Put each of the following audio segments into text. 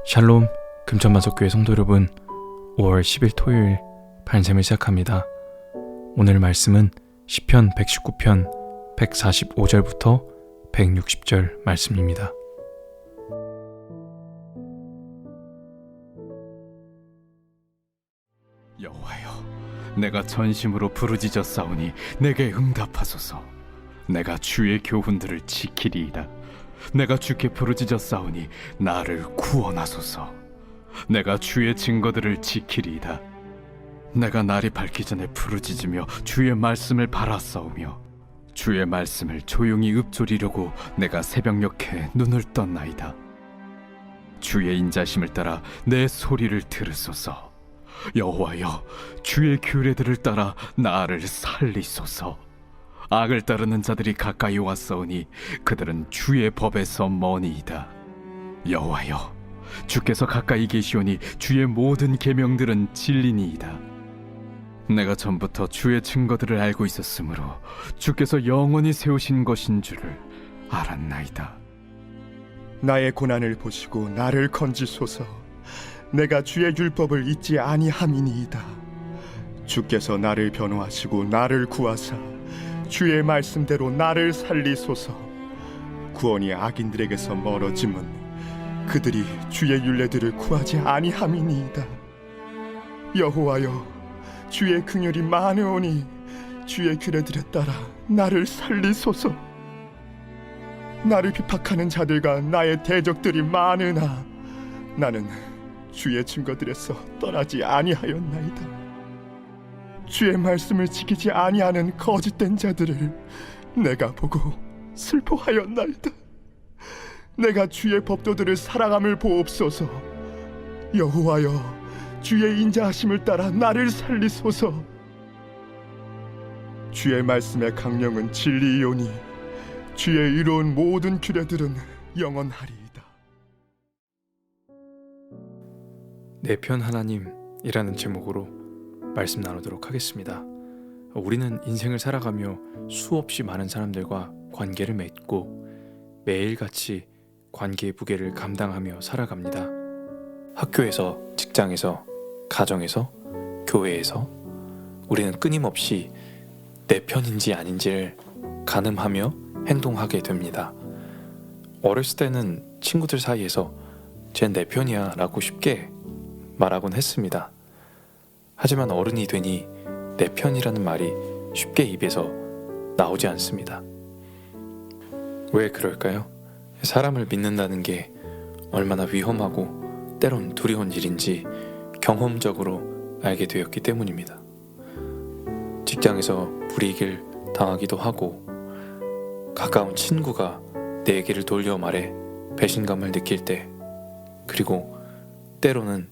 샬롬 금천만석교회 성도 여러분, 5월 10일 토요일 반샘을 시작합니다. 오늘 말씀은 시편 119편 145절부터 160절 말씀입니다. 여호와여, 내가 전심으로 부르짖어 싸우니 내게 응답하소서. 내가 주의 교훈들을 지키리이다. 내가 주께 부르짖어 싸우니 나를 구원하소서. 내가 주의 증거들을 지키리이다. 내가 날이 밝기 전에 부르짖으며 주의 말씀을 바라싸우며 주의 말씀을 조용히 읊조리려고 내가 새벽녘에 눈을 떴나이다. 주의 인자심을 따라 내 소리를 들으소서. 여호와여, 주의 규례들을 따라 나를 살리소서. 악을 따르는 자들이 가까이 왔사오니 그들은 주의 법에서 머니이다. 여호와여, 주께서 가까이 계시오니 주의 모든 계명들은 진리니이다. 내가 전부터 주의 증거들을 알고 있었으므로 주께서 영원히 세우신 것인 줄을 알았나이다. 나의 고난을 보시고 나를 건지소서. 내가 주의 율법을 잊지 아니함이니이다. 주께서 나를 변호하시고 나를 구하사 주의 말씀대로 나를 살리소서. 구원이 악인들에게서 멀어짐은 그들이 주의 율례들을 구하지 아니함이니이다. 여호와여, 주의 긍휼이 많으오니 주의 규례들에 따라 나를 살리소서. 나를 비박하는 자들과 나의 대적들이 많으나 나는 주의 증거들에서 떠나지 아니하였나이다. 주의 말씀을 지키지 아니하는 거짓된 자들을 내가 보고 슬퍼하였나이다. 내가 주의 법도들을 사랑함을 보옵소서. 여호와여, 주의 인자하심을 따라 나를 살리소서. 주의 말씀의 강령은 진리이오니 주의 이로운 모든 규례들은 영원하리이다. 내 편 하나님이라는 제목으로 말씀 나누도록 하겠습니다. 우리는 인생을 살아가며 수없이 많은 사람들과 관계를 맺고 매일같이 관계의 무게를 감당하며 살아갑니다. 학교에서, 직장에서, 가정에서, 교회에서 우리는 끊임없이 내 편인지 아닌지를 가늠하며 행동하게 됩니다. 어렸을 때는 친구들 사이에서 쟨 내 편이야 라고 쉽게 말하곤 했습니다. 하지만 어른이 되니 내 편이라는 말이 쉽게 입에서 나오지 않습니다. 왜 그럴까요? 사람을 믿는다는 게 얼마나 위험하고 때론 두려운 일인지 경험적으로 알게 되었기 때문입니다. 직장에서 불이익을 당하기도 하고 가까운 친구가 내 얘기를 돌려 말해 배신감을 느낄 때, 그리고 때로는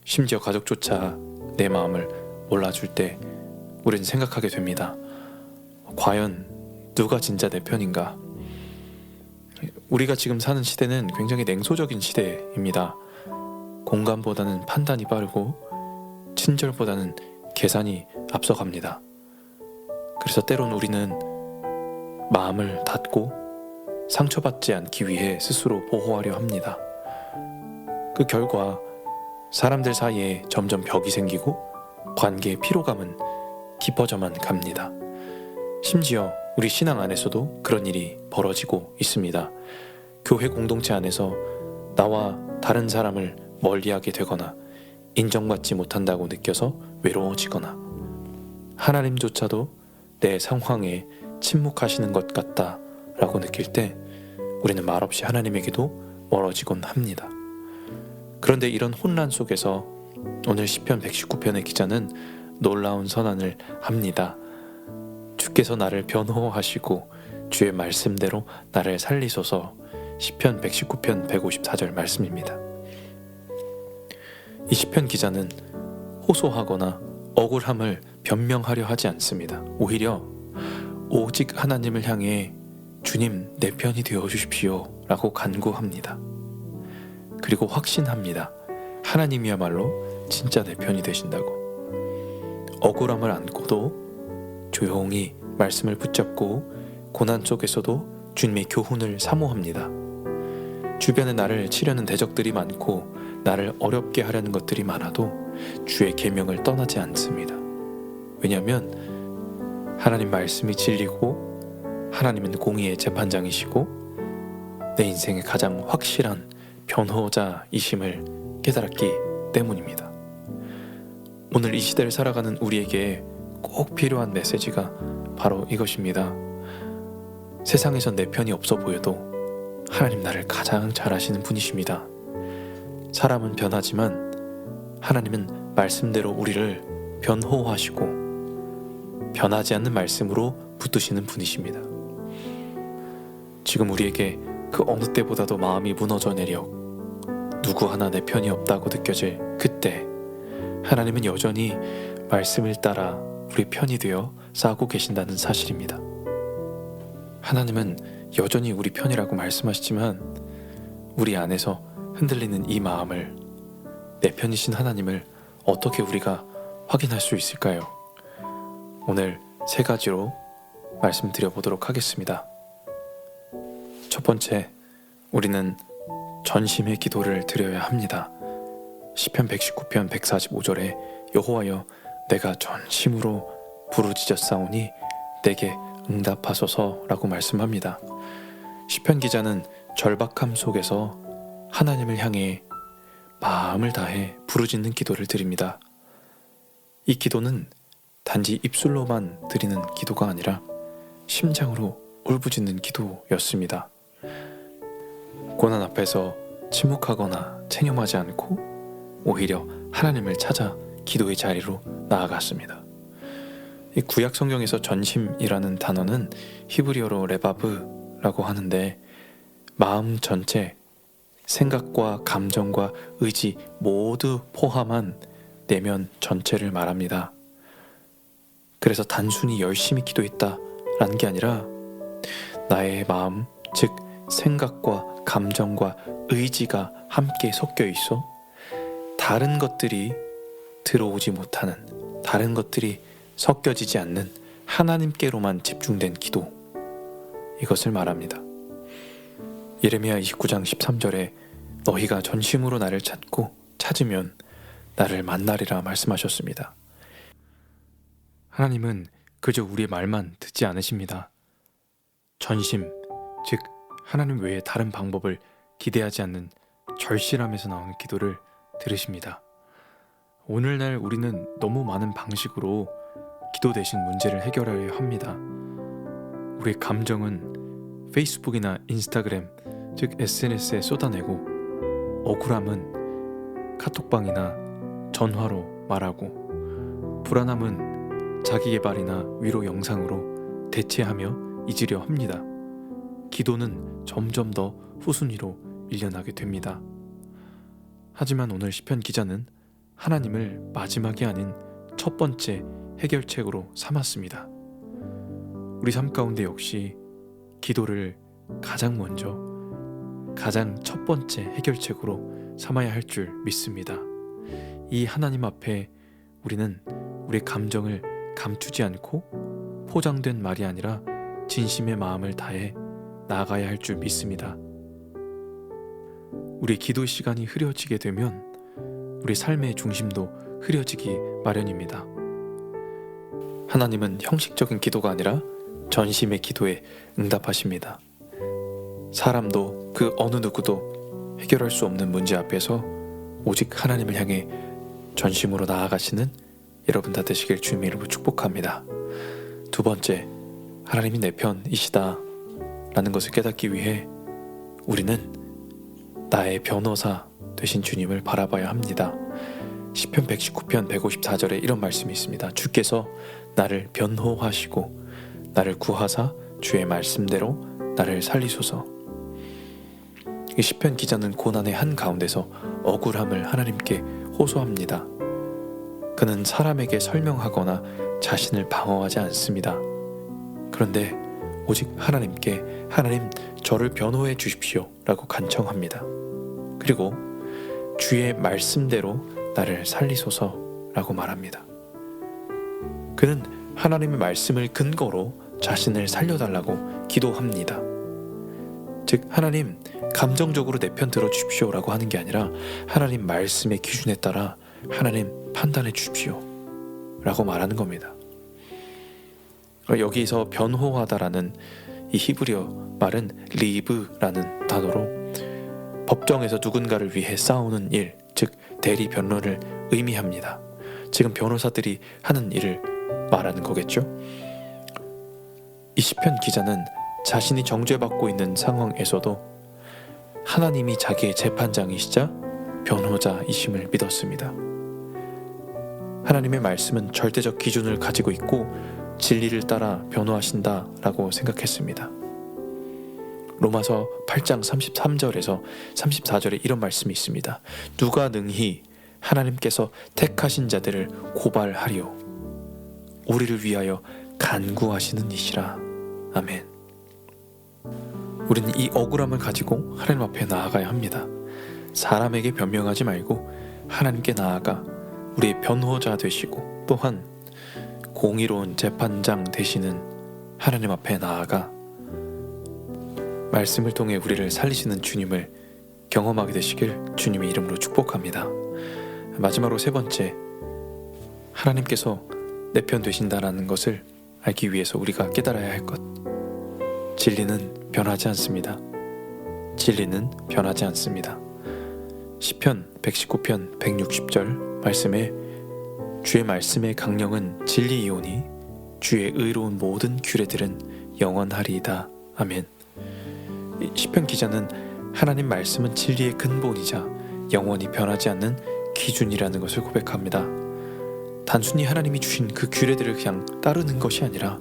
심지어 가족조차 내 마음을 몰라줄 때 우린 생각하게 됩니다. 과연 누가 진짜 내 편인가? 우리가 지금 사는 시대는 굉장히 냉소적인 시대입니다. 공감보다는 판단이 빠르고 친절보다는 계산이 앞서갑니다. 그래서 때론 우리는 마음을 닫고 상처받지 않기 위해 스스로 보호하려 합니다. 그 결과 사람들 사이에 점점 벽이 생기고 관계의 피로감은 깊어져만 갑니다. 심지어 우리 신앙 안에서도 그런 일이 벌어지고 있습니다. 교회 공동체 안에서 나와 다른 사람을 멀리하게 되거나 인정받지 못한다고 느껴서 외로워지거나 하나님조차도 내 상황에 침묵하시는 것 같다 라고 느낄 때 우리는 말없이 하나님에게도 멀어지곤 합니다. 그런데 이런 혼란 속에서 오늘 시편 119편의 기자는 놀라운 선언을 합니다. 주께서 나를 변호하시고 주의 말씀대로 나를 살리소서. 시편 119편 154절 말씀입니다. 이 시편 기자는 호소하거나 억울함을 변명하려 하지 않습니다. 오히려 오직 하나님을 향해 주님 내 편이 되어 주십시오 라고 간구합니다. 그리고 확신합니다. 하나님이야말로 진짜 내 편이 되신다고. 억울함을 안고도 조용히 말씀을 붙잡고 고난 속에서도 주님의 교훈을 사모합니다. 주변에 나를 치려는 대적들이 많고 나를 어렵게 하려는 것들이 많아도 주의 계명을 떠나지 않습니다. 왜냐하면 하나님 말씀이 진리고 하나님은 공의의 재판장이시고 내 인생의 가장 확실한 변호자이심을 깨달았기 때문입니다. 오늘 이 시대를 살아가는 우리에게 꼭 필요한 메시지가 바로 이것입니다. 세상에선 내 편이 없어 보여도 하나님 나를 가장 잘 아시는 분이십니다. 사람은 변하지만 하나님은 말씀대로 우리를 변호하시고 변하지 않는 말씀으로 붙드시는 분이십니다. 지금 우리에게 그 어느 때보다도 마음이 무너져 내려 누구 하나 내 편이 없다고 느껴질 그때 하나님은 여전히 말씀을 따라 우리 편이 되어 싸우고 계신다는 사실입니다. 하나님은 여전히 우리 편이라고 말씀하시지만 우리 안에서 흔들리는 이 마음을, 내 편이신 하나님을 어떻게 우리가 확인할 수 있을까요? 오늘 3가지로 말씀드려보도록 하겠습니다. 첫 번째, 우리는 전심의 기도를 드려야 합니다. 시편 119편 145절에 여호와여 내가 전심으로 부르짖었사오니 내게 응답하소서라고 말씀합니다. 시편 기자는 절박함 속에서 하나님을 향해 마음을 다해 부르짖는 기도를 드립니다. 이 기도는 단지 입술로만 드리는 기도가 아니라 심장으로 울부짖는 기도였습니다. 고난 앞에서 침묵하거나 체념하지 않고 오히려 하나님을 찾아 기도의 자리로 나아갔습니다. 이 구약 성경에서 전심이라는 단어는 히브리어로 레바브라고 하는데 마음 전체, 생각과 감정과 의지 모두 포함한 내면 전체를 말합니다. 그래서 단순히 열심히 기도했다라는 게 아니라 나의 마음, 즉 생각과 감정과 의지가 함께 섞여 있어 다른 것들이 들어오지 못하는, 다른 것들이 섞여지지 않는 하나님께로만 집중된 기도, 이것을 말합니다. 예레미야 29장 13절에 너희가 전심으로 나를 찾고 찾으면 나를 만나리라 말씀하셨습니다. 하나님은 그저 우리의 말만 듣지 않으십니다. 전심, 즉 하나님 외에 다른 방법을 기대하지 않는 절실함에서 나오는 기도를 들으십니다. 오늘날 우리는 너무 많은 방식으로 기도 대신 문제를 해결하려 합니다. 우리의 감정은 페이스북이나 인스타그램, 즉 SNS에 쏟아내고 억울함은 카톡방이나 전화로 말하고 불안함은 자기계발이나 위로 영상으로 대체하며 잊으려 합니다. 기도는 점점 더 후순위로 밀려나게 됩니다. 하지만 오늘 시편 기자는 하나님을 마지막이 아닌 첫 번째 해결책으로 삼았습니다. 우리 삶 가운데 역시 기도를 가장 먼저, 가장 첫 번째 해결책으로 삼아야 할 줄 믿습니다. 이 하나님 앞에 우리는 우리 감정을 감추지 않고 포장된 말이 아니라 진심의 마음을 다해 나아가야 할 줄 믿습니다. 우리 기도 시간이 흐려지게 되면 우리 삶의 중심도 흐려지기 마련입니다. 하나님은 형식적인 기도가 아니라 전심의 기도에 응답하십니다. 사람도 그 어느 누구도 해결할 수 없는 문제 앞에서 오직 하나님을 향해 전심으로 나아가시는 여러분 다 되시길 주님의 이름으로 축복합니다. 두 번째, 하나님이 내 편이시다 라는 것을 깨닫기 위해 우리는 나의 변호사 되신 주님을 바라봐야 합니다. 시편 119편 154절에 이런 말씀이 있습니다. 주께서 나를 변호하시고 나를 구하사 주의 말씀대로 나를 살리소서. 이 시편 기자는 고난의 한가운데서 억울함을 하나님께 호소합니다. 그는 사람에게 설명하거나 자신을 방어하지 않습니다. 그런데 오직 하나님께 하나님 저를 변호해 주십시오 라고 간청합니다. 그리고 주의 말씀대로 나를 살리소서 라고 말합니다. 그는 하나님의 말씀을 근거로 자신을 살려달라고 기도합니다. 즉 하나님 감정적으로 내 편 들어주십시오라고 하는 게 아니라 하나님 말씀의 기준에 따라 하나님 판단해 주십시오 라고 말하는 겁니다. 여기서 변호하다라는 이 히브리어 말은 리브라는 단어로 법정에서 누군가를 위해 싸우는 일, 즉 대리 변론을 의미합니다. 지금 변호사들이 하는 일을 말하는 거겠죠. 이 시편 기자는 자신이 정죄받고 있는 상황에서도 하나님이 자기의 재판장이시자 변호자이심을 믿었습니다. 하나님의 말씀은 절대적 기준을 가지고 있고 진리를 따라 변호하신다라고 생각했습니다. 로마서 8장 33절에서 34절에 이런 말씀이 있습니다. 누가 능히 하나님께서 택하신 자들을 고발하리요 우리를 위하여 간구하시는 이시라. 아멘. 우리는 이 억울함을 가지고 하나님 앞에 나아가야 합니다. 사람에게 변명하지 말고 하나님께 나아가 우리의 변호자 되시고 또한 공의로운 재판장 되시는 하나님 앞에 나아가 말씀을 통해 우리를 살리시는 주님을 경험하게 되시길 주님의 이름으로 축복합니다. 마지막으로 세 번째, 하나님께서 내 편 되신다라는 것을 알기 위해서 우리가 깨달아야 할 것. 진리는 변하지 않습니다. 진리는 변하지 않습니다. 시편 119편 160절 말씀에 주의 말씀의 강령은 진리이오니 주의 의로운 모든 규례들은 영원하리이다. 아멘. 시편 기자는 하나님 말씀은 진리의 근본이자 영원히 변하지 않는 기준이라는 것을 고백합니다. 단순히 하나님이 주신 그 규례들을 그냥 따르는 것이 아니라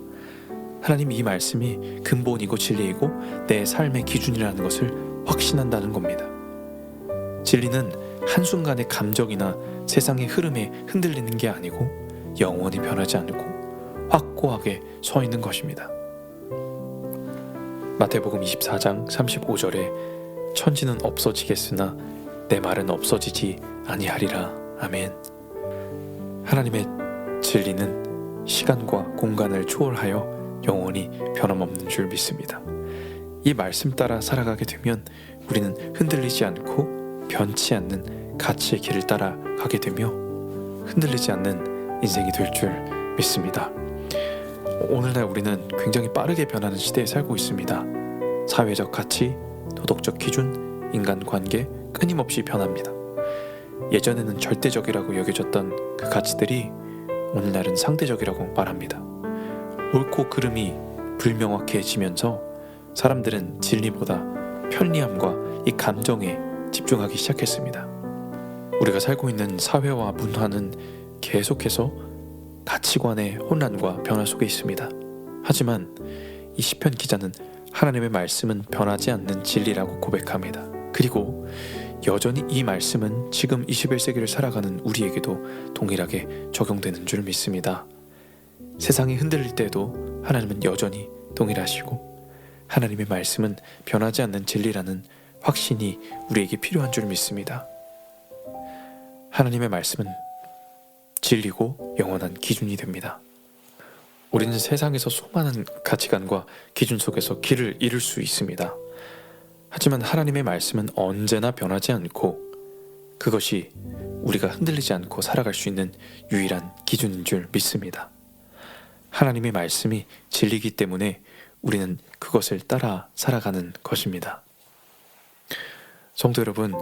하나님 이 말씀이 근본이고 진리이고 내 삶의 기준이라는 것을 확신한다는 겁니다. 진리는 한순간의 감정이나 세상의 흐름에 흔들리는 게 아니고 영원히 변하지 않고 확고하게 서 있는 것입니다. 마태복음 24장 35절에 천지는 없어지겠으나 내 말은 없어지지 아니하리라. 아멘. 하나님의 진리는 시간과 공간을 초월하여 영원히 변함없는 줄 믿습니다. 이 말씀 따라 살아가게 되면 우리는 흔들리지 않고 변치 않는 가치의 길을 따라가게 되며 흔들리지 않는 인생이 될 줄 믿습니다. 오늘날 우리는 굉장히 빠르게 변하는 시대에 살고 있습니다. 사회적 가치, 도덕적 기준, 인간관계 끊임없이 변합니다. 예전에는 절대적이라고 여겨졌던 그 가치들이 오늘날은 상대적이라고 말합니다. 옳고 그름이 불명확해지면서 사람들은 진리보다 편리함과 이 감정에 집중하기 시작했습니다. 우리가 살고 있는 사회와 문화는 계속해서 가치관의 혼란과 변화 속에 있습니다. 하지만 이 시편 기자는 하나님의 말씀은 변하지 않는 진리라고 고백합니다. 그리고 여전히 이 말씀은 지금 21세기를 살아가는 우리에게도 동일하게 적용되는 줄 믿습니다. 세상이 흔들릴 때에도 하나님은 여전히 동일하시고 하나님의 말씀은 변하지 않는 진리라는 확신이 우리에게 필요한 줄 믿습니다. 하나님의 말씀은 진리고 영원한 기준이 됩니다. 우리는 세상에서 수많은 가치관과 기준 속에서 길을 잃을 수 있습니다. 하지만 하나님의 말씀은 언제나 변하지 않고 그것이 우리가 흔들리지 않고 살아갈 수 있는 유일한 기준인 줄 믿습니다. 하나님의 말씀이 진리이기 때문에 우리는 그것을 따라 살아가는 것입니다. 성도 여러분,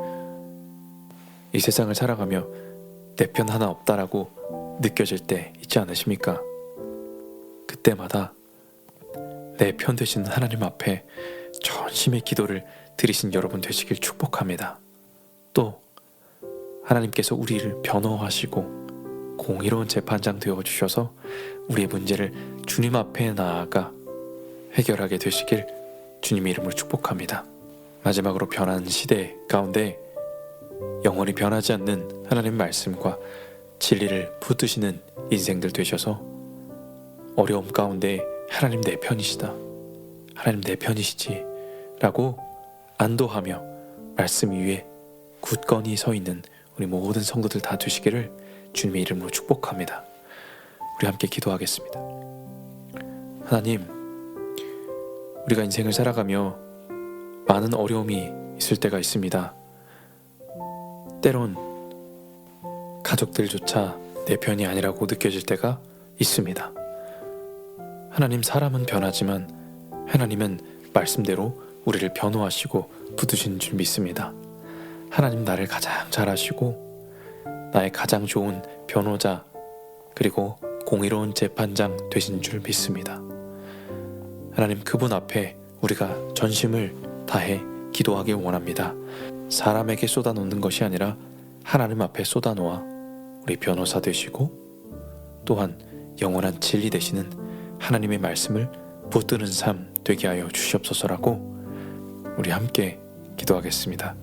이 세상을 살아가며 내 편 하나 없다라고 느껴질 때 있지 않으십니까? 그때마다 내 편 되시는 하나님 앞에 전심의 기도를 드리신 여러분 되시길 축복합니다. 또 하나님께서 우리를 변호하시고 공의로운 재판장 되어주셔서 우리의 문제를 주님 앞에 나아가 해결하게 되시길 주님의 이름으로 축복합니다. 마지막으로 변하는 시대 가운데 영원히 변하지 않는 하나님의 말씀과 진리를 붙드시는 인생들 되셔서 어려움 가운데 하나님 내 편이시다, 하나님 내 편이시지 라고 안도하며 말씀 위에 굳건히 서 있는 우리 모든 성도들 다 되시기를 주님의 이름으로 축복합니다. 우리 함께 기도하겠습니다. 하나님, 우리가 인생을 살아가며 많은 어려움이 있을 때가 있습니다. 때론 가족들조차 내 편이 아니라고 느껴질 때가 있습니다. 하나님, 사람은 변하지만 하나님은 말씀대로 우리를 변호하시고 붙드시는 줄 믿습니다. 하나님, 나를 가장 잘 아시고 나의 가장 좋은 변호자 그리고 공의로운 재판장 되신 줄 믿습니다. 하나님, 그분 앞에 우리가 전심을 다해 기도하길 원합니다. 사람에게 쏟아놓는 것이 아니라 하나님 앞에 쏟아놓아 우리 변호사 되시고 또한 영원한 진리 되시는 하나님의 말씀을 붙드는 삶 되게 하여 주시옵소서라고 우리 함께 기도하겠습니다.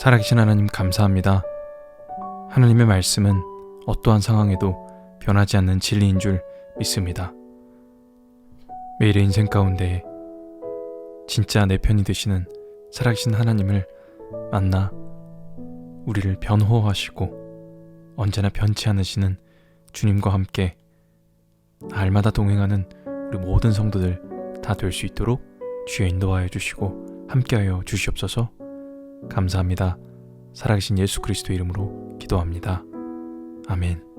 살아계신 하나님 감사합니다. 하나님의 말씀은 어떠한 상황에도 변하지 않는 진리인 줄 믿습니다. 매일의 인생 가운데 진짜 내 편이 되시는 살아계신 하나님을 만나 우리를 변호하시고 언제나 변치 않으시는 주님과 함께 날마다 동행하는 우리 모든 성도들 다 될 수 있도록 주여 인도하여 주시고 함께하여 주시옵소서. 감사합니다. 살아계신 예수 그리스도 이름으로 기도합니다. 아멘.